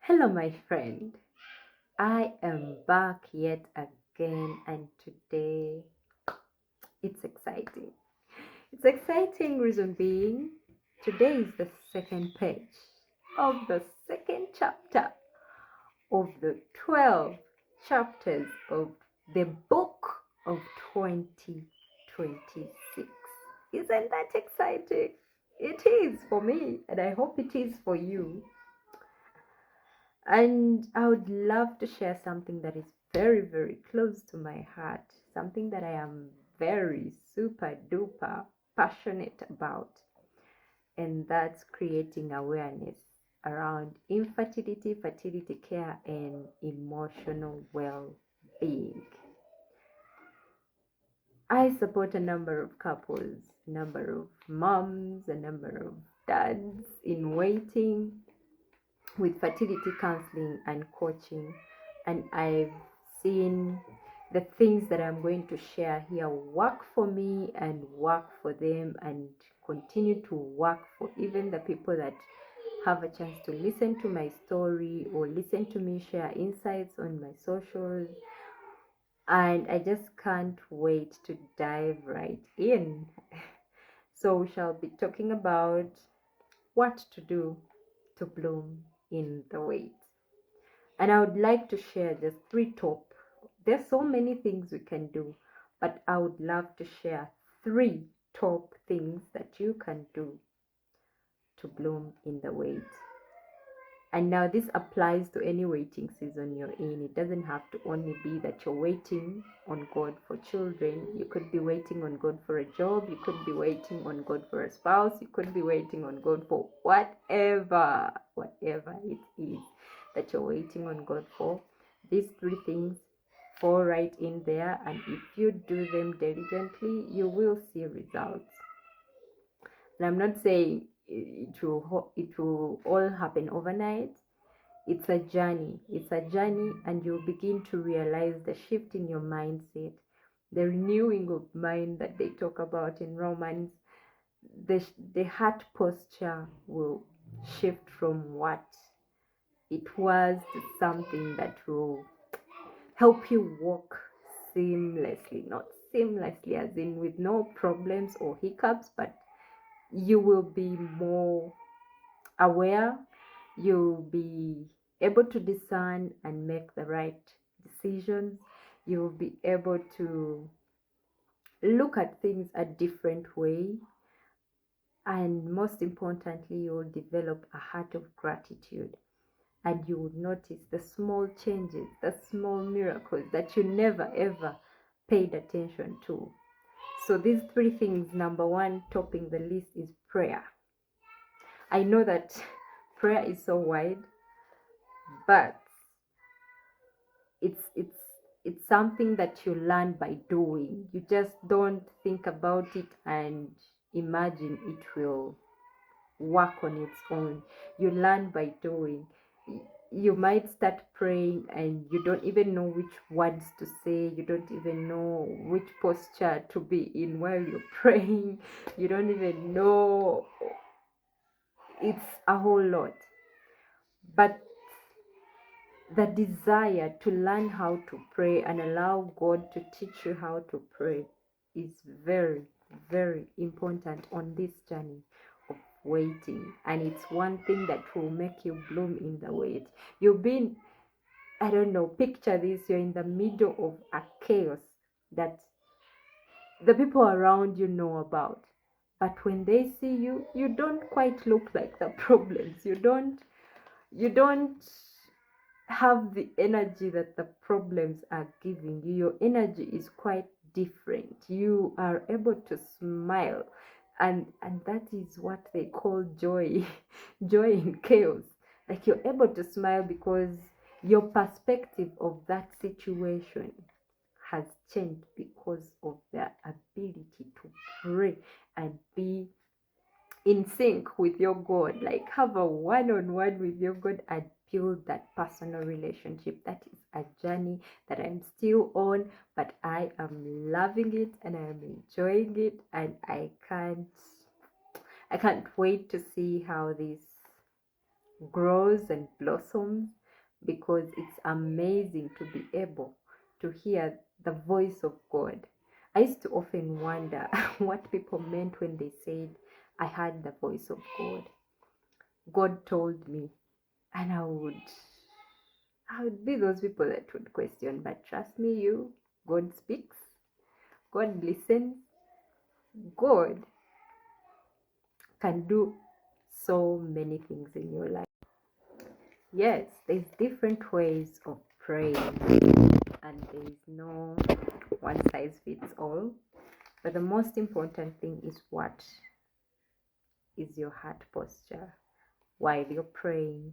Hello, my friend. I am back yet again, and today it's exciting. It's exciting, reason being, today is the second page of the second chapter of the 12 chapters of the book of 2026. Isn't that exciting? It is for me, and I hope it is for you. And I would love to share something that is very, very close to my heart, something that I am very super duper passionate about, and that's creating awareness around infertility, fertility care, and emotional well being. I support a number of couples, a number of moms, a number of dads in waiting with fertility counseling and coaching, and I've seen the things that I'm going to share here work for me and work for them and continue to work for even the people that have a chance to listen to my story or listen to me share insights on my socials. And I just can't wait to dive right in. So we shall be talking about what to do to bloom in the wait. And I would like to share just three top. There's so many things we can do, but I would love to share three top things that you can do to bloom in the wait. And now this applies to any waiting season you're in. It doesn't have to only be that you're waiting on God for children. You could be waiting on God for a job. You could be waiting on God for a spouse. You could be waiting on God for whatever it is that you're waiting on God for. These three things fall right in there. And if you do them diligently, you will see results. And I'm not saying it will all happen overnight. It's a journey. It's a journey, and you'll begin to realize the shift in your mindset, the renewing of mind that they talk about in Romans. The heart posture will shift from what it was to something that will help you walk seamlessly, not seamlessly as in with no problems or hiccups, but you will be more aware. You'll be able to discern and make the right decisions. You'll be able to look at things a different way. And most importantly, you'll develop a heart of gratitude. And you would notice the small changes, the small miracles that you never ever paid attention to. So these three things, number one, topping the list is prayer. I know that prayer is so wide, but it's something that you learn by doing. You just don't think about it and imagine it will work on its own. You learn by doing. You might start praying and you don't even know which words to say. You don't even know which posture to be in while you're praying. You don't even know. It's a whole lot. But the desire to learn how to pray and allow God to teach you how to pray is very, very important on this journey of waiting. And it's one thing that will make you bloom in the wait. You've been, I don't know, picture this, you're in the middle of a chaos that the people around you know about. But when they see you, you don't quite look like the problems. You don't have the energy that the problems are giving you. Your energy is quite different. You are able to smile, and that is what they call joy. Joy in chaos. Like you're able to smile because your perspective of that situation has changed because of their ability to pray and be in sync with your God, like have a one-on-one with your God and build that personal relationship. That is a journey that I'm still on, but I am loving it and I'm enjoying it, and I can't wait to see how this grows and blossoms, because it's amazing to be able to hear the voice of God. I used to often wonder what people meant when they said, I heard the voice of God. God told me. And I would be those people that would question, but trust me, God speaks, God listens, God can do so many things in your life. Yes, there's different ways of praying, and there's no one size fits all. But the most important thing is, what is your heart posture while you're praying,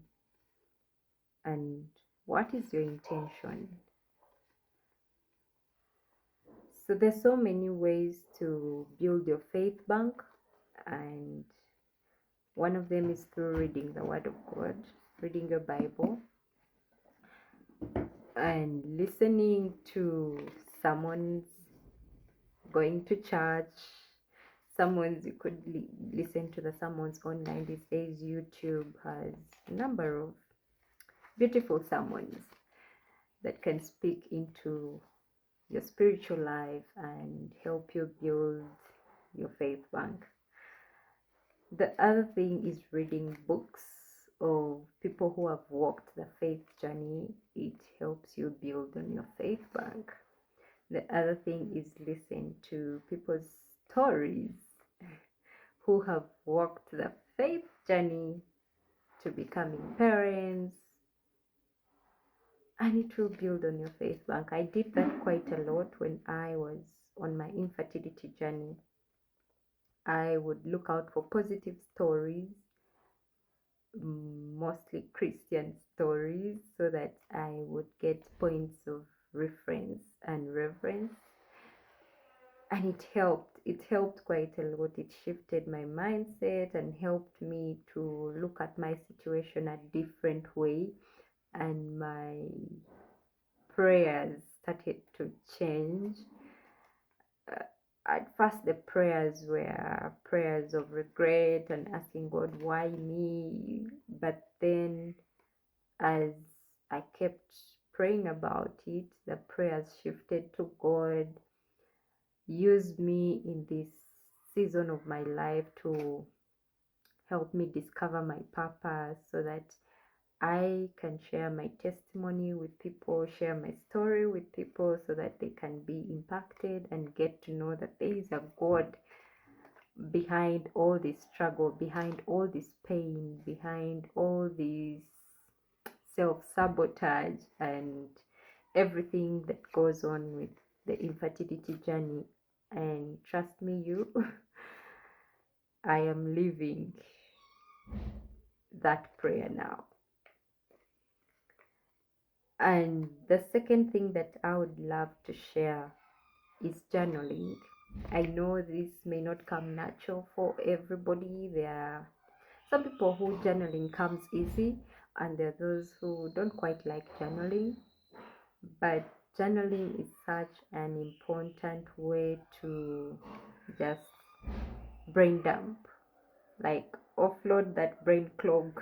and what is your intention? So there's so many ways to build your faith bank, and one of them is through reading the Word of God, reading your Bible, and listening to someone's, going to church. Someone's, you could listen to the sermons online these days. YouTube has a number of beautiful sermons that can speak into your spiritual life and help you build your faith bank. The other thing is reading books of people who have walked the faith journey. It helps you build on your faith bank. The other thing is listen to people's stories who have walked the faith journey to becoming parents, and it will build on your faith bank. I did that quite a lot when I was on my infertility journey. I would look out for positive stories, mostly Christian stories, so that I would get points of reference and reverence. And it helped quite a lot. It shifted my mindset and helped me to look at my situation a different way, and my prayers started to change. At first, the prayers were prayers of regret and asking God, why me? But then, as I kept praying about it, the prayers shifted to God. Use me in this season of my life to help me discover my purpose, so that I can share my testimony with people, share my story with people, so that they can be impacted and get to know that there is a God behind all this struggle, behind all this pain, behind all this self-sabotage and everything that goes on with the infertility journey. And trust me, I am living that prayer now. And the second thing that I would love to share is journaling. I know this may not come natural for everybody. There are some people who journaling comes easy, and there are those who don't quite like journaling. But journaling is such an important way to just brain dump, like offload that brain clog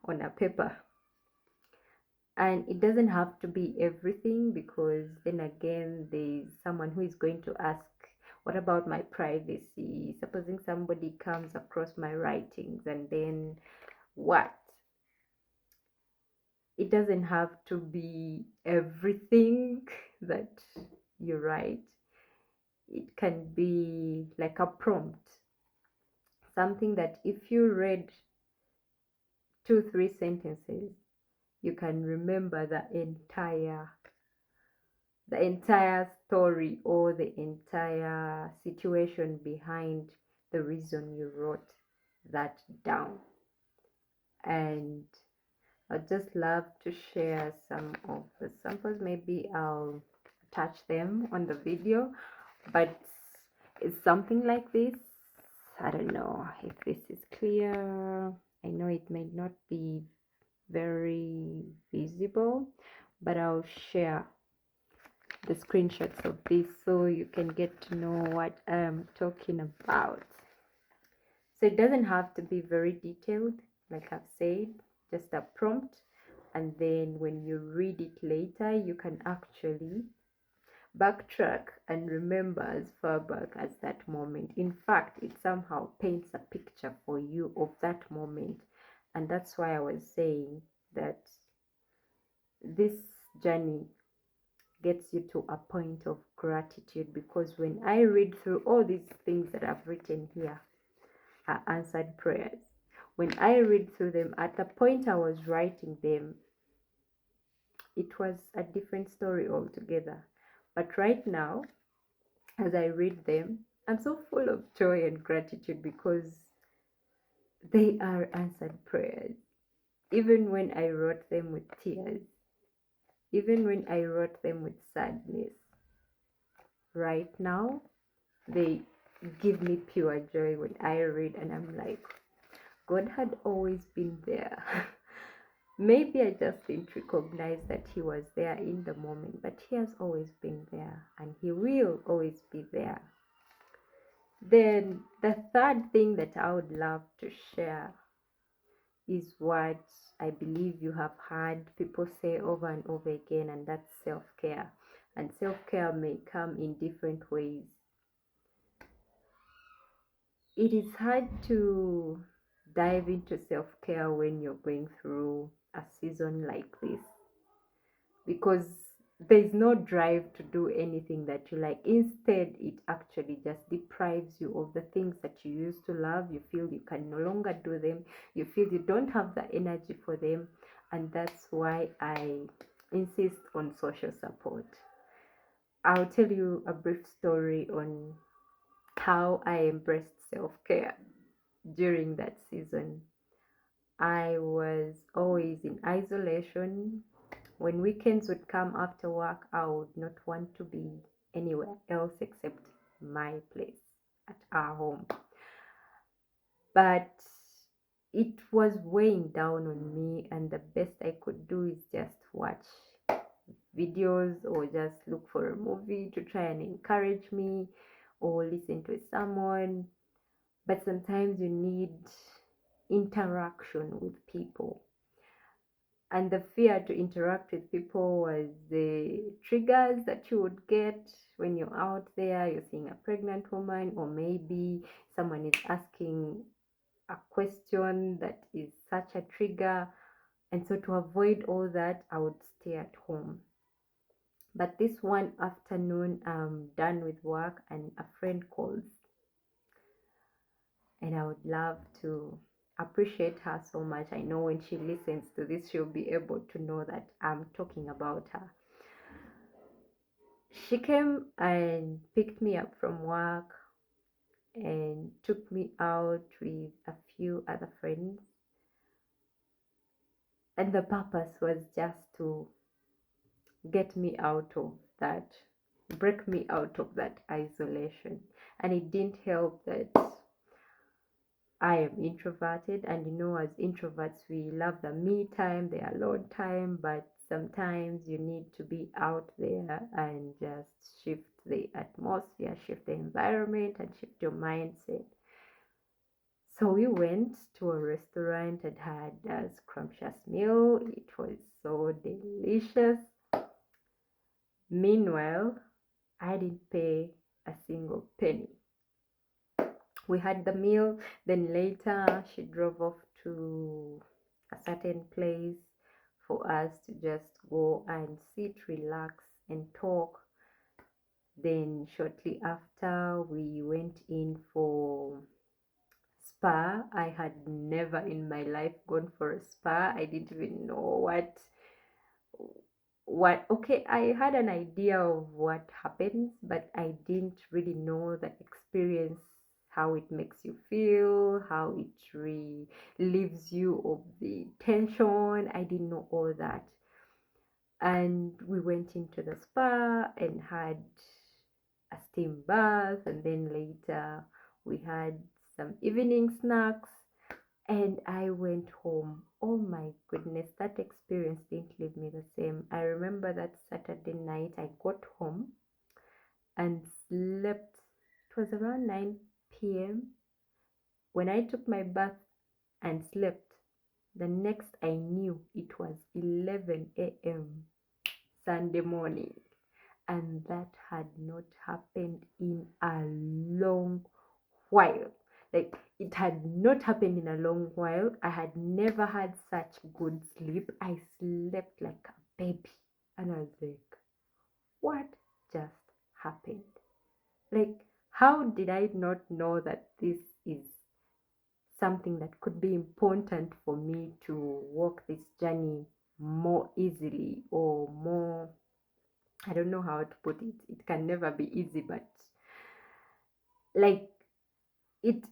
on a paper. And it doesn't have to be everything, because then again, there's someone who is going to ask, what about my privacy? Supposing somebody comes across my writings, and then what? It doesn't have to be everything that you write. It can be like a prompt, something that if you read 2-3 sentences, you can remember the entire story, or the entire situation behind the reason you wrote that down. And I'd just love to share some of the samples. Maybe I'll attach them on the video, but it's something like this. I don't know if this is clear. I know it may not be very visible, but I'll share the screenshots of this so you can get to know what I'm talking about. So it doesn't have to be very detailed, like I've said. just a prompt, and then when you read it later, you can actually backtrack and remember as far back as that moment. In fact, it somehow paints a picture for you of that moment. And that's why I was saying that this journey gets you to a point of gratitude, because when I read through all these things that I've written here are answered prayers. When I read through them, at the point I was writing them, it was a different story altogether. But right now, as I read them, I'm so full of joy and gratitude because they are answered prayers. Even when I wrote them with tears, even when I wrote them with sadness, right now they give me pure joy when I read, and I'm like, God had always been there. Maybe I just didn't recognize that He was there in the moment, but He has always been there and He will always be there. Then the third thing that I would love to share is what I believe you have heard people say over and over again, and that's self-care. And self-care may come in different ways. It is hard to dive into self-care when you're going through a season like this, because there's no drive to do anything that you like. Instead, it actually just deprives you of the things that you used to love. You feel you can no longer do them. You feel you don't have the energy for them. And that's why I insist on social support. I'll tell you a brief story on how I embraced self-care during that season. I was always in isolation. When weekends would come after work, I would not want to be anywhere else except my place at our home. But it was weighing down on me, and the best I could do is just watch videos or just look for a movie to try and encourage me, or listen to someone. But sometimes you need interaction with people. And the fear to interact with people was the triggers that you would get when you're out there, you're seeing a pregnant woman, or maybe someone is asking a question that is such a trigger. And so to avoid all that, I would stay at home. But this one afternoon, I'm done with work and a friend calls, and I would love to appreciate her so much. I know when she listens to this, she'll be able to know that I'm talking about her. She came and picked me up from work and took me out with a few other friends. And the purpose was just to get me out of that, break me out of that isolation. And it didn't help that I am introverted, and as introverts, we love the me time, the alone time, but sometimes you need to be out there and just shift the atmosphere, shift the environment, and shift your mindset. So we went to a restaurant and had a scrumptious meal. It was so delicious. Meanwhile, I didn't pay a single penny. We had the meal, then later she drove off to a certain place for us to just go and sit, relax, and talk. Then shortly after, we went in for spa. I had never in my life gone for a spa. I didn't even know what okay, I had an idea of what happens, but I didn't really know the experience, how it makes you feel, how it relieves you of the tension. I didn't know all that. And we went into the spa and had a steam bath, and then later we had some evening snacks, and I went home. Oh my goodness, that experience didn't leave me the same. I remember that Saturday night I got home and slept. It was around 9 p.m. when I took my bath and slept. The next I knew, it was 11 a.m. Sunday morning. And that had not happened in a long while. Like, it had not happened in a long while. I had never had such good sleep. I slept like a baby. And I was like, what just happened? Like, how did I not know that this is something that could be important for me to walk this journey more easily, or more, I don't know how to put it. It can never be easy, but like, it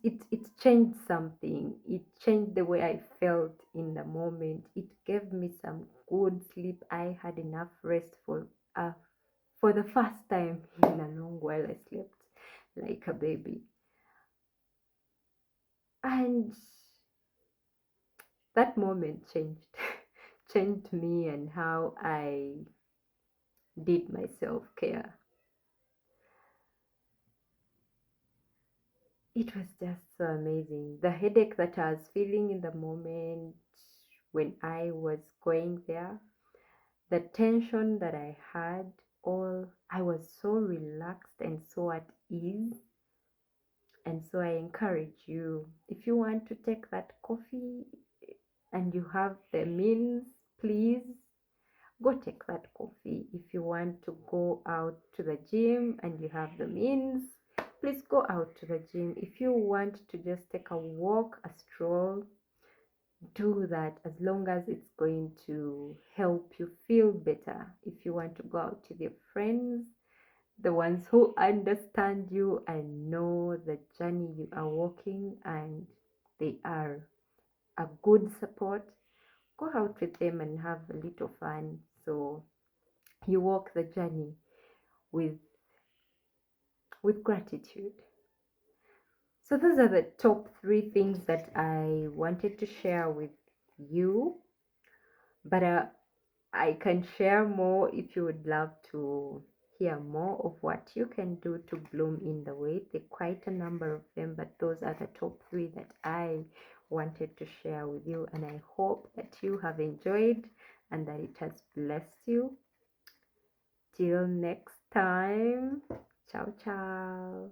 changed something. It changed the way I felt in the moment. It gave me some good sleep. I had enough rest for the first time in a long while. I slept like a baby. And that moment changed changed me and how I did my self-care. It was just so amazing. The headache that I was feeling in the moment when I was going there, the tension that I had, all, I was so relaxed and so at ease. And so I encourage you, if you want to take that coffee and you have the means, please go take that coffee. If you want to go out to the gym and you have the means, please go out to the gym. If you want to just take a walk, a stroll, do that, as long as it's going to help you feel better. If you want to go out with your friends, the ones who understand you and know the journey you are walking, and they are a good support, go out with them and have a little fun. So you walk the journey with gratitude. So those are the top 3 things that I wanted to share with you, but I can share more if you would love to hear more of what you can do to bloom in the way. There are quite a number of them, but those are the top 3 that I wanted to share with you, and I hope that you have enjoyed and that it has blessed you. Till next time, ciao ciao.